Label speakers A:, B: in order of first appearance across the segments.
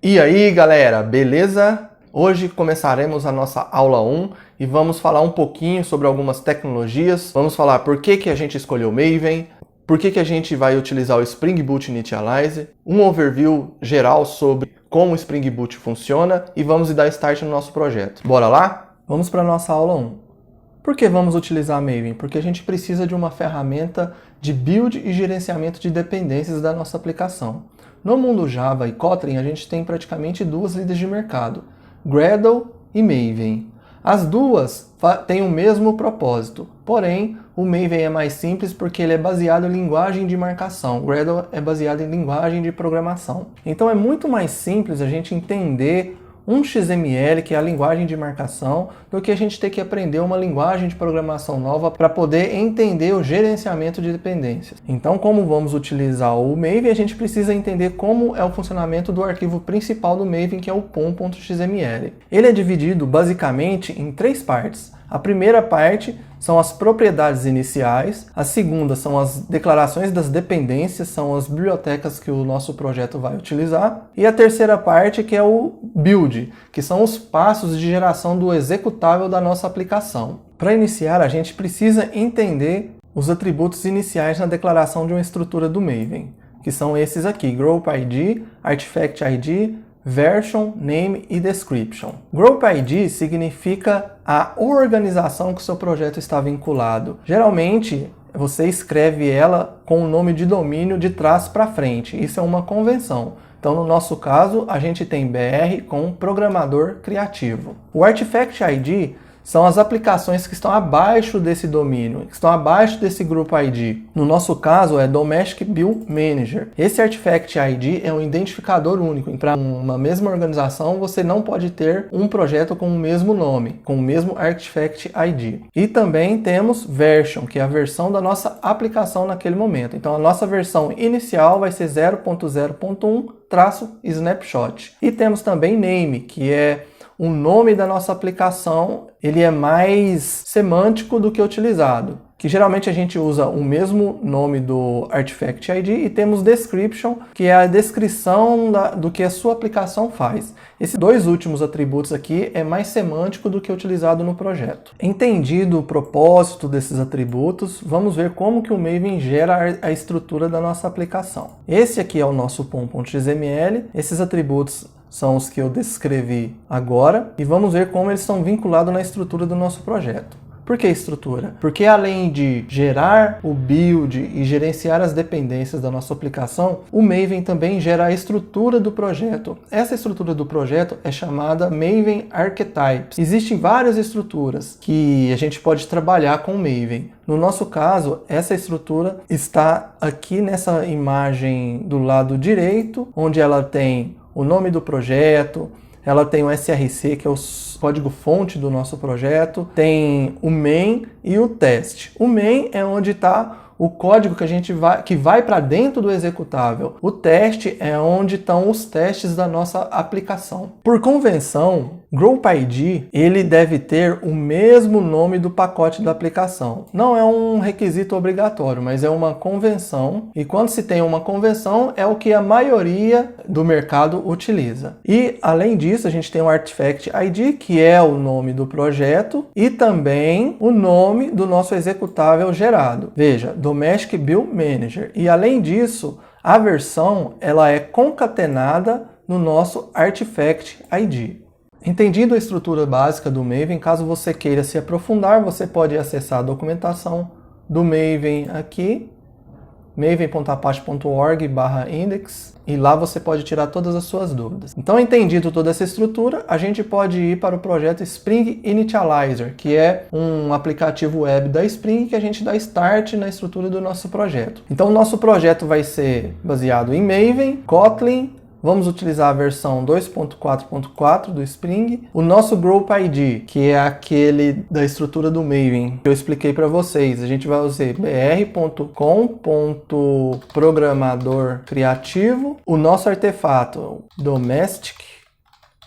A: E aí galera, beleza? Hoje começaremos a nossa aula 1 e vamos falar um pouquinho sobre algumas tecnologias. Vamos falar por que a gente escolheu Maven, por que a gente vai utilizar o Spring Boot Initialize, um overview geral sobre como o Spring Boot funciona e vamos dar start no nosso projeto. Bora lá? Vamos para a nossa aula 1. Por que vamos utilizar a Maven? Porque a gente precisa de uma ferramenta de build e gerenciamento de dependências da nossa aplicação. No mundo Java e Kotlin, a gente tem praticamente duas líderes de mercado, Gradle e Maven. As duas têm o mesmo propósito, porém, o Maven é mais simples porque ele é baseado em linguagem de marcação, o Gradle é baseado em linguagem de programação. Então é muito mais simples a gente entender um XML, que é a linguagem de marcação, do que a gente ter que aprender uma linguagem de programação nova para poder entender o gerenciamento de dependências. Então, como vamos utilizar o Maven, a gente precisa entender como é o funcionamento do arquivo principal do Maven, que é o pom.xml. Ele é dividido basicamente em três partes. A primeira parte são as propriedades iniciais, a segunda são as declarações das dependências, são as bibliotecas que o nosso projeto vai utilizar, e a terceira parte que é o build, que são os passos de geração do executável da nossa aplicação. Para iniciar, a gente precisa entender os atributos iniciais na declaração de uma estrutura do Maven, que são esses aqui, Group ID, Artifact ID, Version, Name e Description. Group ID significa a organização que o seu projeto está vinculado. Geralmente, você escreve ela com o nome de domínio de trás para frente. Isso é uma convenção. Então, no nosso caso, a gente tem BR com programador criativo. O Artifact ID são as aplicações que estão abaixo desse domínio, que estão abaixo desse Group ID. No nosso caso, é Domestic Build Manager. Esse Artifact ID é um identificador único. Para uma mesma organização, você não pode ter um projeto com o mesmo nome, com o mesmo Artifact ID. E também temos Version, que é a versão da nossa aplicação naquele momento. Então, a nossa versão inicial vai ser 0.0.1-snapshot. E temos também Name, que é o nome da nossa aplicação, ele é mais semântico do que utilizado. Que geralmente a gente usa o mesmo nome do Artifact ID e temos Description, que é a descrição do que a sua aplicação faz. Esses dois últimos atributos aqui é mais semântico do que utilizado no projeto. Entendido o propósito desses atributos, vamos ver como que o Maven gera a estrutura da nossa aplicação. Esse aqui é o nosso pom.xml, esses atributos são os que eu descrevi agora e vamos ver como eles estão vinculados na estrutura do nosso projeto. Por que estrutura? Porque além de gerar o build e gerenciar as dependências da nossa aplicação, o Maven também gera a estrutura do projeto. Essa estrutura do projeto é chamada Maven Archetypes. Existem várias estruturas que a gente pode trabalhar com o Maven. No nosso caso, essa estrutura está aqui nessa imagem do lado direito, onde ela tem o nome do projeto, ela tem o SRC, que é o código-fonte do nosso projeto, tem o main e o teste. O main é onde está o código que vai para dentro do executável. O teste é onde estão os testes da nossa aplicação. Por convenção, Group ID ele deve ter o mesmo nome do pacote da aplicação. Não é um requisito obrigatório, mas é uma convenção. E quando se tem uma convenção, é o que a maioria do mercado utiliza. E além disso, a gente tem o Artifact ID, que é o nome do projeto, e também o nome do nosso executável gerado. Veja, Domestic Build Manager. E além disso, a versão ela é concatenada no nosso Artifact ID. Entendido a estrutura básica do Maven, caso você queira se aprofundar, você pode acessar a documentação do Maven aqui, maven.apache.org/index, e lá você pode tirar todas as suas dúvidas. Então, entendido toda essa estrutura, a gente pode ir para o projeto Spring Initializer, que é um aplicativo web da Spring que a gente dá start na estrutura do nosso projeto. Então, o nosso projeto vai ser baseado em Maven, Kotlin. Vamos utilizar a versão 2.4.4 do Spring. O nosso Group ID, que é aquele da estrutura do Maven, que eu expliquei para vocês. A gente vai usar br.com.programador criativo. O nosso artefato, Domestic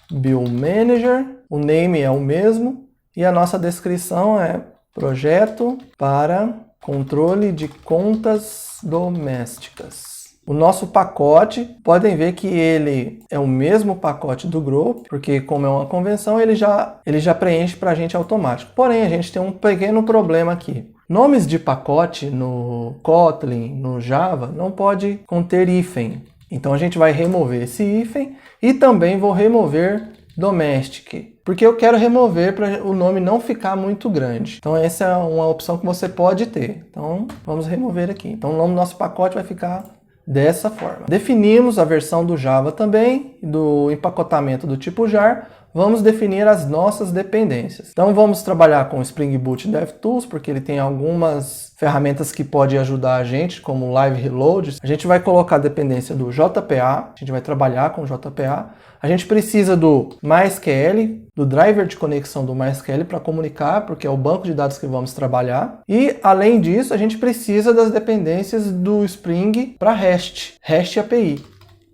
A: Build Manager. O name é o mesmo. E a nossa descrição é projeto para controle de contas domésticas. O nosso pacote, podem ver que ele é o mesmo pacote do Group, porque como é uma convenção, ele já preenche para a gente automático. Porém, a gente tem um pequeno problema aqui. Nomes de pacote no Kotlin, no Java, não pode conter hífen. Então a gente vai remover esse hífen e também vou remover domestic, porque eu quero remover para o nome não ficar muito grande. Então essa é uma opção que você pode ter. Então vamos remover aqui. Então o nome do nosso pacote vai ficar dessa forma. Definimos a versão do Java também, do empacotamento do tipo jar. Vamos definir as nossas dependências. Então vamos trabalhar com o Spring Boot DevTools, porque ele tem algumas ferramentas que podem ajudar a gente, como o Live Reload. A gente vai colocar a dependência do JPA, a gente vai trabalhar com o JPA. A gente precisa do MySQL, do driver de conexão do MySQL para comunicar, porque é o banco de dados que vamos trabalhar. E, além disso, a gente precisa das dependências do Spring para REST API.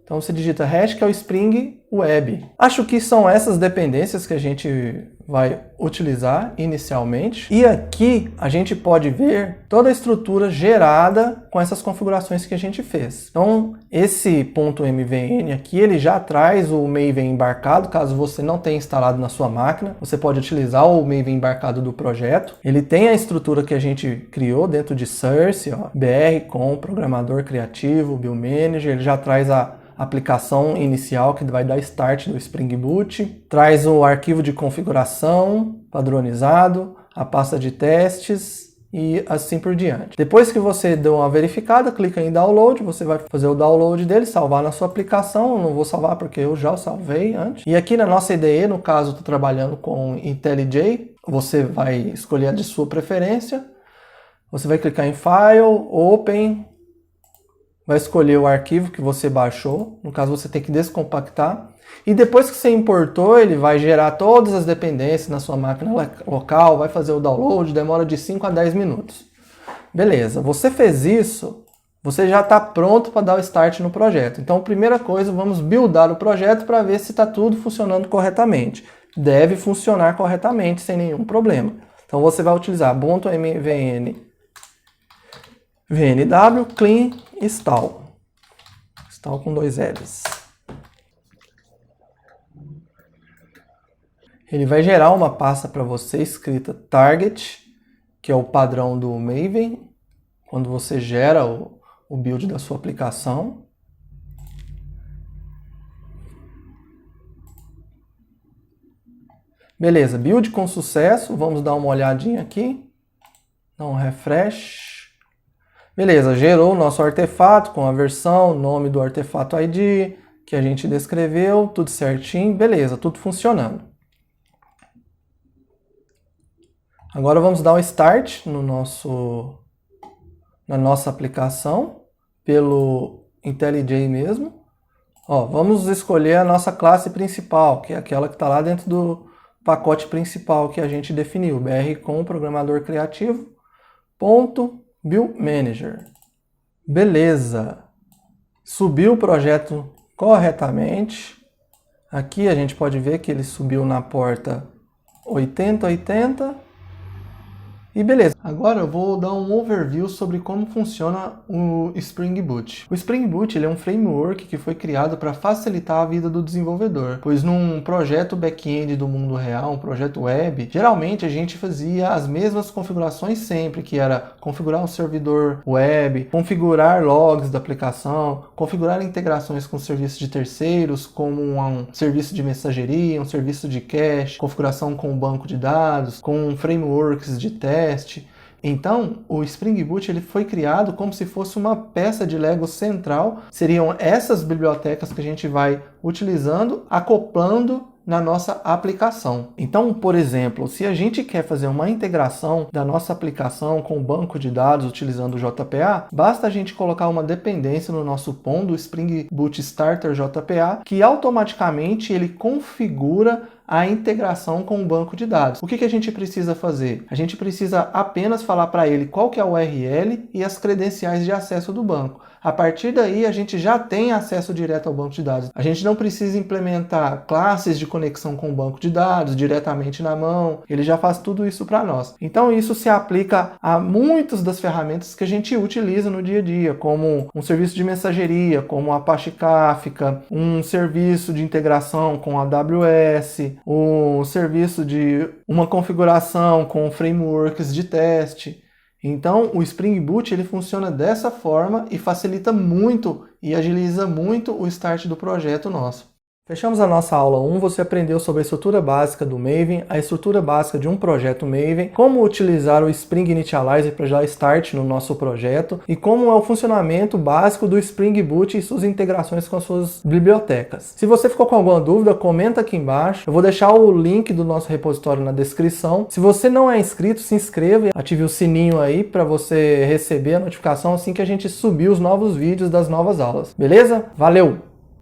A: Então você digita REST, que é o Spring Web. Acho que são essas dependências que a gente vai utilizar inicialmente. E aqui a gente pode ver toda a estrutura gerada com essas configurações que a gente fez. Então esse .mvn aqui, ele já traz o Maven embarcado, caso você não tenha instalado na sua máquina. Você pode utilizar o Maven embarcado do projeto. Ele tem a estrutura que a gente criou dentro de Source, ó, BR com programador criativo, Build Manager. Ele já traz a aplicação inicial que vai dar start do Spring Boot, traz o arquivo de configuração padronizado, a pasta de testes e assim por diante. Depois que você deu uma verificada, clica em download, você vai fazer o download dele, salvar na sua aplicação. Eu não vou salvar porque eu já o salvei antes. E aqui na nossa IDE, no caso estou trabalhando com IntelliJ, você vai escolher a de sua preferência, você vai clicar em File, Open, vai escolher o arquivo que você baixou, no caso você tem que descompactar, e depois que você importou, ele vai gerar todas as dependências na sua máquina local, vai fazer o download, demora de 5 a 10 minutos. Beleza, você fez isso, você já está pronto para dar o start no projeto. Então, primeira coisa, vamos buildar o projeto para ver se está tudo funcionando corretamente. Deve funcionar corretamente, sem nenhum problema. Então você vai utilizar .mvn vnw clean install com 2 L's. Ele vai gerar uma pasta para você escrita target, que é o padrão do Maven, quando você gera o build da sua aplicação. Beleza, build com sucesso, vamos dar uma olhadinha aqui, dar um refresh. Beleza, gerou o nosso artefato com a versão, nome do artefato ID, que a gente descreveu, tudo certinho, beleza, tudo funcionando. Agora vamos dar um start na nossa aplicação, pelo IntelliJ mesmo. Ó, vamos escolher a nossa classe principal, que é aquela que está lá dentro do pacote principal que a gente definiu, BR com programador criativo, Build Manager. Beleza. Subiu o projeto corretamente. Aqui a gente pode ver que ele subiu na porta 8080. E beleza. Agora eu vou dar um overview sobre como funciona o Spring Boot. O Spring Boot ele é um framework que foi criado para facilitar a vida do desenvolvedor, pois num projeto back-end do mundo real, um projeto web, geralmente a gente fazia as mesmas configurações sempre, que era configurar um servidor web, configurar logs da aplicação, configurar integrações com serviços de terceiros, como um serviço de mensageria, um serviço de cache, configuração com um banco de dados, com frameworks de teste. Então, o Spring Boot ele foi criado como se fosse uma peça de Lego central. Seriam essas bibliotecas que a gente vai utilizando, acoplando na nossa aplicação. Então, por exemplo, se a gente quer fazer uma integração da nossa aplicação com o banco de dados utilizando o JPA, basta a gente colocar uma dependência no nosso POM do Spring Boot Starter JPA, que automaticamente ele configura a integração com o banco de dados. O que a gente precisa fazer? A gente precisa apenas falar para ele qual que é a URL e as credenciais de acesso do banco. A partir daí, a gente já tem acesso direto ao banco de dados. A gente não precisa implementar classes de conexão com o banco de dados diretamente na mão. Ele já faz tudo isso para nós. Então, isso se aplica a muitas das ferramentas que a gente utiliza no dia a dia, como um serviço de mensageria, como o Apache Kafka, um serviço de integração com a AWS, um serviço de uma configuração com frameworks de teste. Então, o Spring Boot ele funciona dessa forma e facilita muito e agiliza muito o start do projeto nosso. Fechamos a nossa aula 1, você aprendeu sobre a estrutura básica do Maven, a estrutura básica de um projeto Maven, como utilizar o Spring Initializer para dar start no nosso projeto e como é o funcionamento básico do Spring Boot e suas integrações com as suas bibliotecas. Se você ficou com alguma dúvida, comenta aqui embaixo. Eu vou deixar o link do nosso repositório na descrição. Se você não é inscrito, se inscreva e ative o sininho aí para você receber a notificação assim que a gente subir os novos vídeos das novas aulas. Beleza? Valeu!